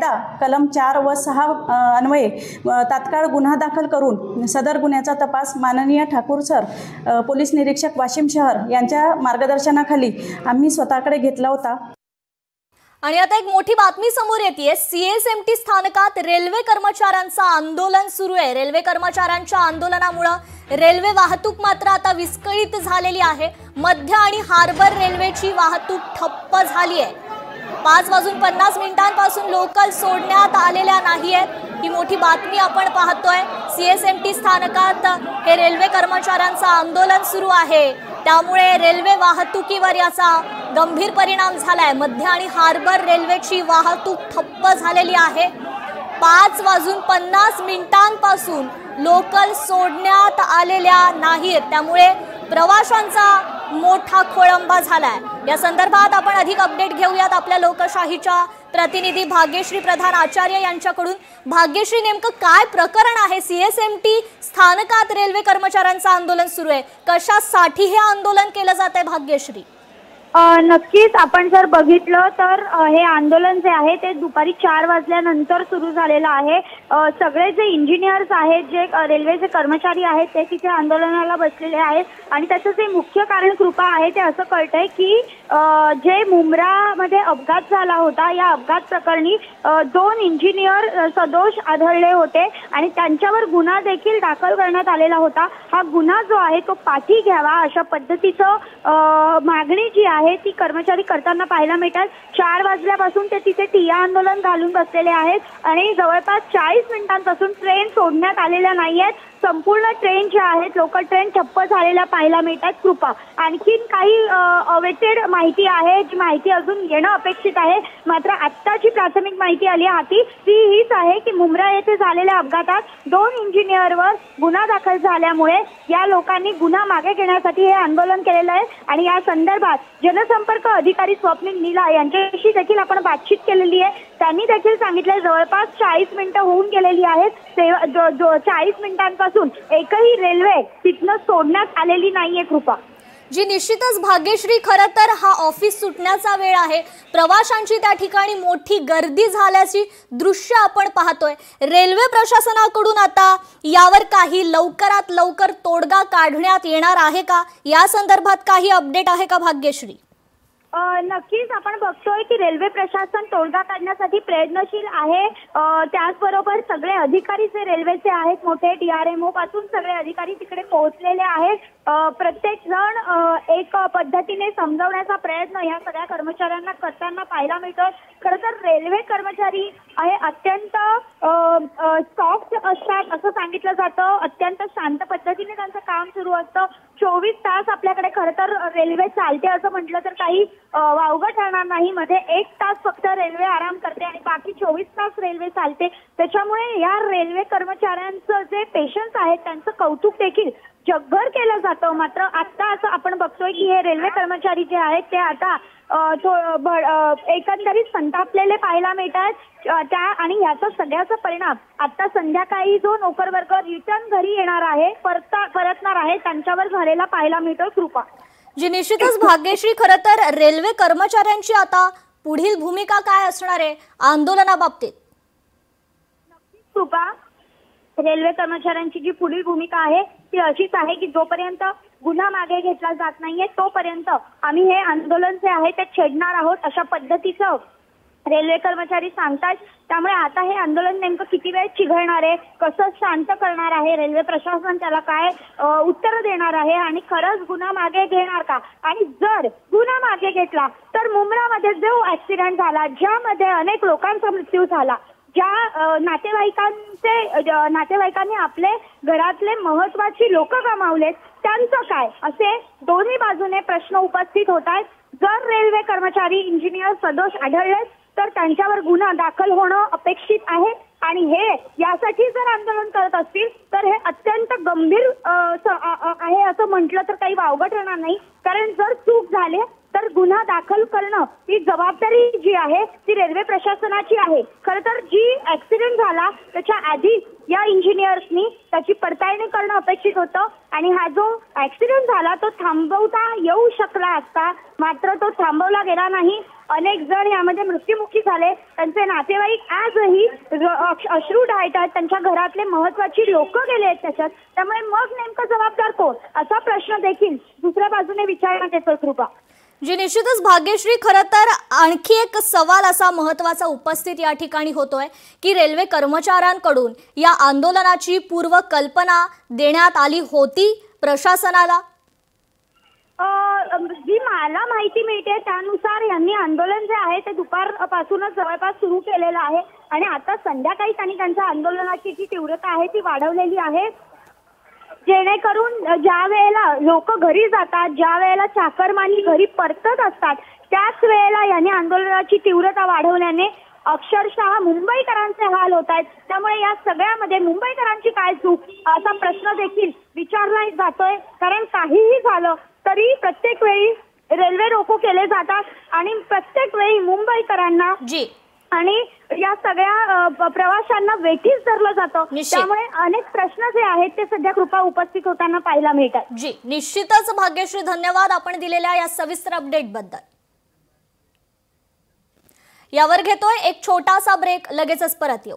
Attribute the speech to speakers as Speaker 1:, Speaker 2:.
Speaker 1: कायदा कलम 4 व 6 अन्वये तात्काळ गुन्हा दाखल करून सदर गुन्ह्याचा तपास माननीय ठाकूर सर पोलीस निरीक्षक वाशिम शहर यांच्या मार्गदर्शनाखाली आम्ही स्वतःकडे घेतला होता।
Speaker 2: आणि आता एक मोठी बातमी समोर येते। सीएसएमटी स्थानकात रेल्वे कर्मचाऱ्यांचं आंदोलन सुरू आहे। रेल्वे कर्मचाऱ्यांच्या आंदोलनामुळे रेल्वे वाहतूक मात्र आता विस्कळीत झालेली आहे। मध्य आणि हार्बर रेल्वेची वाहतूक ठप्प झाली आहे। 5:50 लोकल सोडण्यात आलेल्या नाहीयेत। ही मोठी बातमी आपण पाहतोय। सीएसएमटी स्थानकात हे रेल्वे कर्मचाऱ्यांचं आंदोलन सुरू आहे, त्यामुळे रेल्वे वाहतुकीवर याचा गंभीर परिणाम झालाय। मध्य आणि हार्बर रेल्वेची वाहतूक ठप्प झालेली आहे। 5:50 लोकल सोडण्यात आलेल्या नाहीत, त्यामुळे प्रवाशांचा मोठा खोळंबा झालाय। या संदर्भात आपण अधिक अपडेट घेऊयात आपल्या लोकशाहीच्या प्रतिनिधी भाग्यश्री प्रधान आचार्य यांच्याकडून। भाग्यश्री, नेमकं काय प्रकरण आहे? सीएसएमटी स्थानकात रेल्वे कर्मचाऱ्यांचं आंदोलन सुरू आहे, कशासाठी हे आंदोलन केलं जात आहे भाग्यश्री?
Speaker 3: नक्कीच आपण जर बघितलं तर हे आंदोलन जे आहे ते दुपारी 4 वाजल्यानंतर सुरू झालेलं आहे। सगळे जे इंजिनियर्स आहेत, जे रेल्वेचे कर्मचारी आहेत, ते तिथे आंदोलनाला बसलेले आहेत आणि त्याचं जे मुख्य कारण कृपा आहे ते असं कळतंय की जे मुंब्रामध्ये अपघात झाला होता, या अपघात प्रकरणी 2 इंजिनियर सदोष आढळले होते आणि त्यांच्यावर गुन्हा देखील दाखल करण्यात आलेला होता। हा गुन्हा जो आहे तो पाठी घ्यावा अशा पद्धतीचं मागणी जी आहे ती कर्मचारी करताना पाहायला मिळतात। 4 वाजल्यापासून ते तिथे ठिय्या आंदोलन घालून बसलेले आहेत आणि जवळपास 40 मिनिटांपासून ट्रेन सोडण्यात आलेल्या नाहीयेत। संपूर्ण ट्रेन ज्या आहेत, लोकल ट्रेन ठप्प झालेल्या पाहायला मिळतात। कृपा आणखीन काही अवेटेड माहिती आहे, जी माहिती अजून येणं अपेक्षित आहे। मात्र आत्ताची प्राथमिक माहिती आली हाती ती हीच आहे की मुंब्रा येथे झालेल्या अपघातात 2 इंजिनियरवर गुन्हा दाखल झाल्यामुळे या लोकांनी गुन्हा मागे घेण्यासाठी हे आंदोलन केलेलं आहे। आणि या संदर्भात जनसंपर्क अधिकारी स्वप्नील नीला यांच्याशी देखील आपण बातचीत केलेली आहे। त्यांनी देखील सांगितलं जवळपास 40 मिनिटं होऊन गेलेली आहेत। 40 मिनिटांपासून एकही रेल्वे तिथनं सोडण्यात आलेली नाहीये। कृपा
Speaker 2: जी, निश्चितच भाग्यश्री, खरं तर हा ऑफिस सुटण्याचा वेळ आहे। प्रवाशांची त्या ठिकाणी मोठी गर्दी झाल्याची दृश्य आपण पाहतोय। रेल्वे प्रशासनाकडून आता यावर काही लवकरात लवकर तोडगा काढण्यात येणार आहे का? या संदर्भात काही अपडेट आहे का भाग्यश्री?
Speaker 3: नक्कीच आपण बघतोय की रेल्वे प्रशासन तोडगा काढण्यासाठी प्रयत्नशील आहे। त्याचबरोबर सगळे अधिकारी जे रेल्वेचे आहेत, मोठे DRMO पासून सगळे अधिकारी तिकडे पोहोचलेले आहेत। प्रत्येक जण एक पद्धतीने समजवण्याचा प्रयत्न या सगळ्या कर्मचाऱ्यांना करताना पाहायला मिळतो। खरं तर रेल्वे कर्मचारी आहे अत्यंत सॉफ्ट असतात असं सांगितलं जातं। अत्यंत शांत पद्धतीने त्यांचं काम सुरू असतं। 24 तास आपल्याकडे खरं तर रेल्वे चालते असं म्हटलं तर काही वावगं ठरणार नाही। मध्ये 1 तास फक्त रेल्वे आराम करते आणि बाकी 24 तास रेल्वे चालते। त्याच्यामुळे या रेल्वे कर्मचाऱ्यांचं जे पेशन्स आहेत त्यांचं कौतुक देखील जगभर केलं जातं। मात्र आता असं आपण बघतोय की हे रेल्वे कर्मचारी जे आहेत ते आता एकंदरीत संतापलेले पाहायला मिळतात। त्या आणि याचा सगळ्याचा परिणाम आता संध्याकाळी जो नोकरवर्ग रिटर्न घरी येणार आहे, परतणार आहे, त्यांच्यावर झालेला पाहायला मिळतो। कृपा
Speaker 2: जी, निश्चितच भाग्यश्री, खरं तर रेल्वे कर्मचाऱ्यांची आता पुढील भूमिका काय असणार आहे आंदोलनाबाबतीत?
Speaker 3: कृपा, रेल्वे कर्मचाऱ्यांची जी पुढील भूमिका आहे ती अशीच आहे की जोपर्यंत गुन्हा मागे घेतला जात नाहीये तोपर्यंत आम्ही हे आंदोलन जे आहे ते छेडणार आहोत अशा पद्धतीचं रेल्वे कर्मचारी सांगतात। त्यामुळे आता हे आंदोलन नेमकं किती वेळ चिघळणार आहे, कसं शांत करणार आहे रेल्वे प्रशासन, त्याला काय उत्तर देणार आहे आणि खरंच गुन्हा मागे घेणार का? आणि जर गुन्हा मागे घेतला तर मुंब्रामध्ये जो ऍक्सिडेंट झाला, ज्यामध्ये अनेक लोकांचा मृत्यू झाला, ज्या नातेवाईकांनी आपले घरातले महत्वाची लोक गमावलेत, त्यांचं काय? असे दोन्ही बाजूने प्रश्न उपस्थित होत आहेत। जर रेल्वे कर्मचारी इंजिनियर सदोष आढळले तर त्यांच्यावर गुन्हा दाखल होणं अपेक्षित आहे आणि हे यासाठी जर आंदोलन करत असतील तर हे अत्यंत गंभीर आहे असं म्हटलं तर काही वावगं ठरणार नाही। कारण जर चूक झाली तर गुन्हा दाखल करणं ही जबाबदारी जी आहे ती रेल्वे प्रशासनाची आहे। खरं तर जी ऍक्सिडेंट झाला त्याच्या आधी या इंजिनियर्सनी त्याची पडताळणी करणं अपेक्षित होतं आणि हा जो ऍक्सिडेंट झाला तो थांबवता येऊ शकला असता, मात्र तो थांबवला गेला नाही। अनेक जण यामध्ये मृत्युमुखी झाले. त्यांचे नातेवाईक आजही अश्रू ढाळतात. त्यांच्या घरातले महत्त्वाची लोक गेले आहेत त्याच्यात. त्यामुळे मग नेमकं जबाबदार कोण असा प्रश्न देखील दुसऱ्या बाजूने विचारण्यात येतो. कृपा
Speaker 2: जी, निश्चितच भाग्यश्री, खरं तर आणखी एक सवाल असा महत्त्वाचा उपस्थित या ठिकाणी होतोय की रेल्वे कर्मचाऱ्यांकडून या आंदोलनाची पूर्वकल्पना देण्यात आली होती प्रशासनाला?
Speaker 3: जी मला माहिती मिळते त्यानुसार यांनी आंदोलन जे आहे ते दुपारपासूनच जवळपास सुरू केलेलं आहे आणि आता संध्याकाळी त्यांनी त्यांच्या आंदोलनाची जी तीव्रता आहे ती वाढवलेली आहे, जेणेकरून ज्या वेळेला लोक घरी जातात, ज्या वेळेला चाकरमानी घरी परतत असतात, त्याच वेळेला यांनी आंदोलनाची तीव्रता वाढवल्याने अक्षरशः मुंबईकरांचे हाल होत आहेत. त्यामुळे या सगळ्यामध्ये मुंबईकरांची काय चूक असा प्रश्न देखील विचारला जातोय. कारण काहीही झालं तरी प्रत्येक वेळी रेल्वे रोको केले जातात आणि प्रत्येक वेळी मुंबईकरांना आणि या सगळ्या प्रवाशांना वेठीस धरलं जातं. त्यामुळे अनेक प्रश्न जे आहेत ते सध्या कृपा उपस्थित होताना पाहायला मिळतात.
Speaker 2: जी, निश्चितच भाग्यश्री, धन्यवाद आपण दिलेल्या या सविस्तर अपडेट बद्दल. यावर घेतोय एक छोटासा ब्रेक, लगेचच परत येऊ.